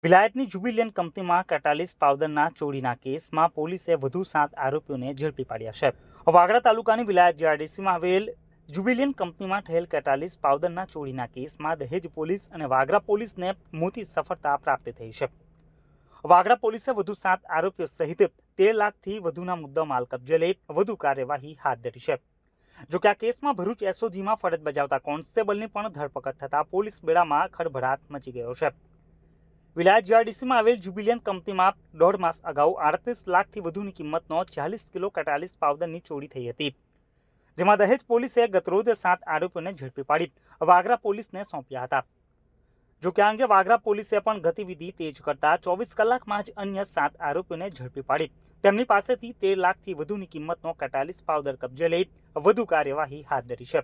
વિલાયતની જ્યુબિલિયન્ટ કંપનીમાં કેટાલિસ પાવડરના ચોરીના કેસમાં પોલીસે વધુ 7 આરોપીઓને ઝડપી પાડ્યા છે. વાગરા તાલુકાની વિલાયત જીઆઈડીસીમાં આવેલ જ્યુબિલિયન્ટ કંપનીમાં થયેલ કેટાલિસ પાવડરના ચોરીના કેસમાં દહેજ પોલીસ અને વાગરા પોલીસને મોટી સફળતા પ્રાપ્ત થઈ છે. વાગરા પોલીસે વધુ 7 આરોપીઓ સહિત 13 લાખથી વધુના મુદ્દામાલ કબજે લઈ વધુ કાર્યવાહી હાથ ધરી છે. જોકે આ કેસમાં ભરૂચ એસઓજીમાં ફરજ બજાવતા કોન્સ્ટેબલની પણ ધરપકડ થતા પોલીસ બેડામાં ખળભળાટ મચી ગયો છે. વિલાયત જીઆઈડીસીમાં આવેલ જ્યુબિલિયન્ટ કંપનીમાં 1.5 માસ અગાઉ 38 લાખથી વધુની કિંમતનો 40 કિલો કેટાલિસ પાવડરની ચોરી થઈ હતી, જેમાં દહેજ પોલીસે ગતરોજ 7 આરોપીઓને ઝડપી પાડી વાગરા પોલીસને સોંપ્યા હતા. જોકે આ અંગે વાગરા પોલીસે પણ ગતિવિધિ તેજ કરતા 24 કલાકમાં જ અન્ય 7 આરોપીઓને ઝડપી પાડી તેમની પાસેથી 13 લાખથી વધુની કિંમતનો કેટાલિસ પાવડર કબજે લઈ વધુ કાર્યવાહી હાથ ધરી છે.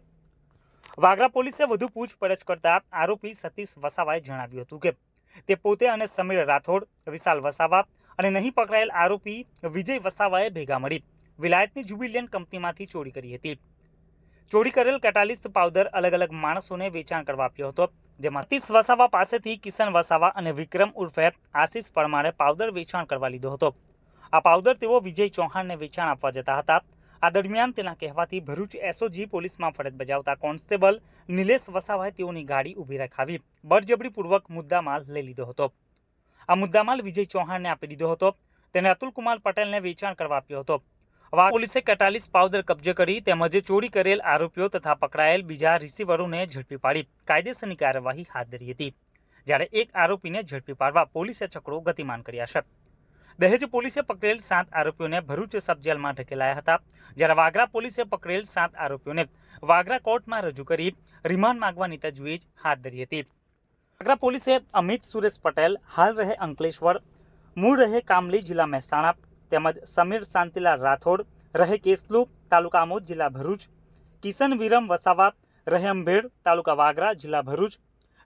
વાગરા પોલીસે વધુ પૂછપરછ કરતા આરોપી સતીશ વસાવાએ જણાવ્યું હતું કે તે પોતે અને સમીર રાઠોડ, વિશાલ વસાવા અને નહીં પકડાયેલ આરોપી વિજય વસાવાએ ભેગા મળી વિલાયતની જ્યુબિલિયન્ટ કંપનીમાંથી ચોરી કરી હતી. ચોરી કરેલ કેટાલિસ પાવડર અલગ અલગ માણસોને વેચાણ કરવા આપ્યો હતો, જેમાં સતીશ વસાવા પાસેથી કિશન વસાવા અને વિક્રમ ઉર્ફે આશિષ પરમારે પાવડર વેચાણ કરવા લીધો હતો. આ પાવડર તેઓ વિજય ચૌહાણને વેચાણ આપવા જતા હતા. આ દરમિયાન તેના કહેવાથી ભરૂચ એસઓજી પોલીસમાં ફરજ બજાવતા કોન્સ્ટેબલ નિલેશ વસાવાએ તેઓની ગાડી ઊભી રખાવી બળજબરીપૂર્વક મુદ્દામાલ લઈ લીધો હતો. આ મુદ્દામાલ વિજય ચૌહાણને આપી દીધો હતો. તેને અતુલકુમાર પટેલને વેચાણ કરવા આપ્યો હતો. પોલીસે કેટાલિસ પાવડર કબજે કરી તેમજ ચોરી કરેલ આરોપીઓ તથા પકડાયેલ બીજા રિસીવરોને ઝડપી પાડી કાયદેસરની કાર્યવાહી હાથ ધરી હતી. જ્યારે એક આરોપીને ઝડપી પાડવા પોલીસે ચક્રો ગતિમાન કર્યા છે. દહેજ પોલીસે પકડેલ 7 આરોપીઓને ભરૂચ સબ જેલમાં ઢકેલાયા હતા, જ્યારે વાગરા પોલીસે પકડેલ 7 આરોપીઓને વાગરા કોર્ટમાં રજૂ કરી રિમાન્ડ માંગવાની તજવીજ હાથ ધરી હતી. વાગરા પોલીસે અમિત સુરેશ પટેલ, હાલ રહે અંકલેશ્વર, મૂળ રહે કામલી, જિલ્લા મહેસાણા, તેમજ સમીર શાંતિલાલ રાઠોડ, રહે કેસલુ, તાલુકા આમોદ, જિલ્લા ભરૂચ, કિશન વિરમ વસાવા, રહે અંભેડ, તાલુકા વાગરા, જિલ્લા ભરૂચ,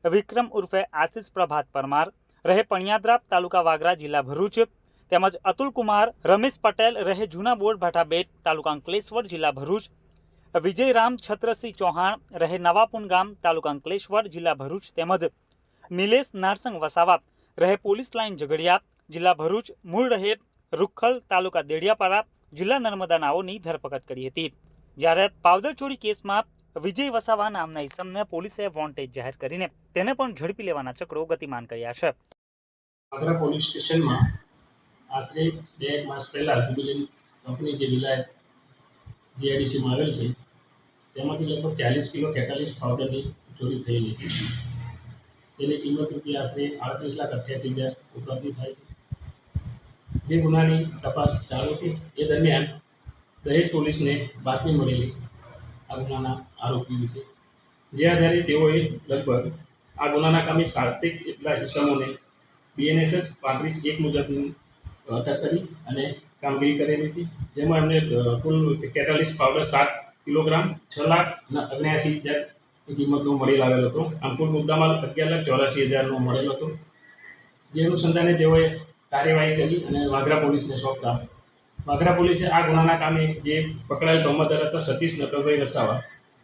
વિક્રમ ઉર્ફે આશિષ પ્રભાત પરમાર, રહે પણિયાદરા, તાલુકા વાગરા, જિલ્લા ભરૂચ, તેમજ અતુલ કુમાર રમેશ પટેલ, રહે જૂના બોર્ડ ભાટાબેટ, તાલુકા અંકલેશ્વર, જિલ્લા ભરૂચ, વિજયરામ છત્રસિંહ ચૌહાણ, રહે નવાપુન ગામ, તાલુકા અંકલેશ્વર, જિલ્લા ભરૂચ, તેમજ નિલેશ નારસંગ વસાવા, રહે પોલીસ લાઇન ઝઘડિયા, જિલ્લા ભરૂચ, મૂળ રહે રૂખલ, તાલુકા દેડિયાપાડા, જિલ્લા નર્મદા નાઓની ધરપકડ કરી હતી. જ્યારે પાવડર ચોરી કેસમાં વિજય વસાવા નામના ઈસમને પોલીસે વોન્ટેજ જાહેર કરીને તેને પણ ઝડપી લેવાના ચક્રો ગતિમાન કર્યા છે. વાગરા પોલીસ સ્ટેશનમાં આશરે 2 માસ પહેલાં જ્યુબિલિયન્ટ કંપની જે વિલાયત જીઆઈડીસીમાં આવેલ છે તેમાંથી લગભગ 40 કિલો કેટાલિસ પાવડરની ચોરી થયેલી હતી. તેની કિંમત રૂપિયા આશરે 38,88,000 ઉપરની થાય છે. જે ગુનાની તપાસ ચાલુ હતી એ દરમિયાન દહેજ પોલીસને બાતમી મળેલી આ ગુનાના આરોપી વિશે, જે આધારે તેઓએ લગભગ આ ગુનાના કામે 7 જેટલા ઇસમોને BNSS 35(1) મુજબની અટક કરી અને કામગીરી કરેલી હતી, જેમાં એમને કુલ કેટાલિસ પાવડર 7 કિલોગ્રામ 6,79,000ની કિંમતનો મળેલ આવેલો હતો. આમ કુલ મુદ્દામાલ 11,84,000નો મળેલો હતો. જે અનુસંધાને તેઓએ કાર્યવાહી કરી અને વાગરા પોલીસને સોંપતા વાગરા પોલીસે આ ગુનાના કામે જે પકડાયેલ તોમતદાર હતા સતીશ નટવરભાઈ વસાવા,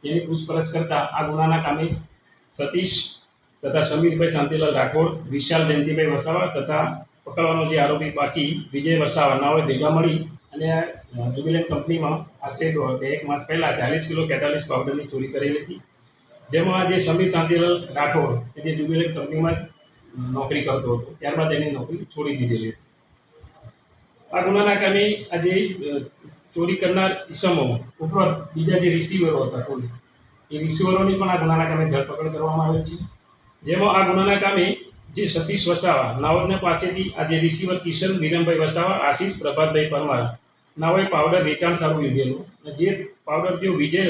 તેની પૂછપરછ કરતા આ ગુનાના કામે સતીશ તથા સમીરભાઈ શાંતિલાલ રાઠોડ, વિશાલ જયંતિભાઈ વસાવા તથા પકડવાનો જે આરોપી બાકી વિજય વસાવા નાઓએ ભેગા મળી અને જ્યુબિલિયન્ટ કંપનીમાં આશરે 1 માસ પહેલાં 40 કિલો કેટાલિસ પાવડરની ચોરી કરેલી હતી. જેમાં જે સમીર શાંતિલાલ રાઠોડ કે જે જ્યુબિલિયન્ટ કંપનીમાં નોકરી કરતો હતો, ત્યારબાદ એની નોકરી છોડી દીધેલી હતી. આ ગુનાના કામે આ જે ચોરી કરનાર ઈસમો ઉપરાંત બીજા જે રિસીવરો હતા કુલ એ રિસીવરોની પણ આ ગુનાના કામે ધરપકડ કરવામાં આવેલ છે. જેમાં આ ગુનાના કામે જે સતીશ વસાવા નાઓને પાસેથી આ જે રિસીવર કિશન વિરમભાઈ વસાવા, આશિષ પ્રભાતભાઈ પરમાર નાઓએ પાવડર વેચાણ સારું લીધેલું અને જે પાવડર તેઓ વિજય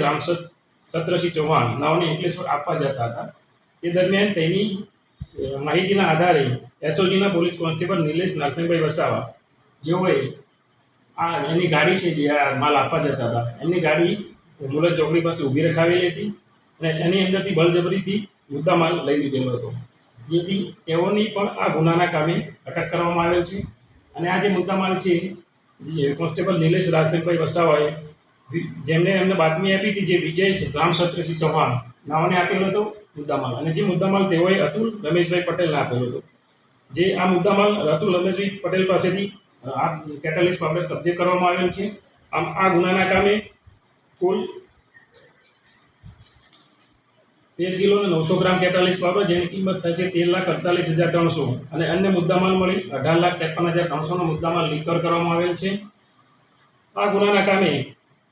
છત્રસિંહ ચૌહાણ નાઓને અંકલેશ્વર આપવા જતા હતા. એ દરમિયાન તેની માહિતીના આધારે એસઓજીના પોલીસ કોન્સ્ટેબલ નિલેશ નારસિંહભાઈ વસાવા, જેઓએ આ એની ગાડી છે જે આ માલ આપવા જતા હતા, એમની ગાડી મુલત ચોકડી પાસે ઊભી રખાવેલી હતી અને એની અંદરથી બળજબરીથી મુદ્દામાલ લઈ લીધેલો હતો, જેથી તેઓની પણ આ ગુનાના કામે અટક કરવામાં આવેલ છે. અને આ જે મુદ્દામાલ છે જે કોન્સ્ટેબલ નિલેશ નારસિંહભાઈ વસાવાએ જેમને એમને બાતમી આપી હતી જે વિજય છત્રસિંહ ચૌહાણ નાઓને આપેલો હતો મુદ્દામાલ, અને જે મુદ્દામાલ તેઓએ અતુલ રમેશભાઈ પટેલને આપેલો હતો. જે આ મુદ્દામાલ રતુલ રમેશભાઈ પટેલ પાસેથી આ કેટલિસ પાવડર કબજે કરવામાં આવેલ છે. આમ આ ગુનાના કામે કુલ 13 કિલો અને 900 ગ્રામ કેટલિસ પાવડર જેની કિંમત થશે 13,48,300 અને અન્ય મુદ્દામાલ મળી 18,53,300 નો મુદ્દામાલ રિકવર કરવામાં આવેલ છે. આ ગુનાના કામે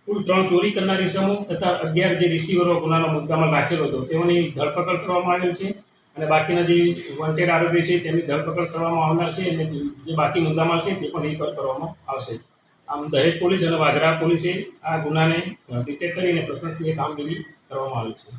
કુલ 3 ચોરી કરનાર ઇસમો તથા 11 જે રિસીવરો ગુનાનો મુદ્દામાલ રાખેલો હતો તેઓની ધરપકડ કરવામાં આવેલ છે અને બાકીના જે વોન્ટેડ આરોપી છે તેમની ધરપકડ કરવામાં આવનાર છે અને જે બાકી મુદ્દામાલ છે તે પણ રિકવર કરવામાં આવશે. આમ દહેજ પોલીસ અને વાગરા પોલીસે આ ગુનાને ડિટેક્ટ કરીને પ્રશંસનીય કામગીરી કરવામાં આવી છે.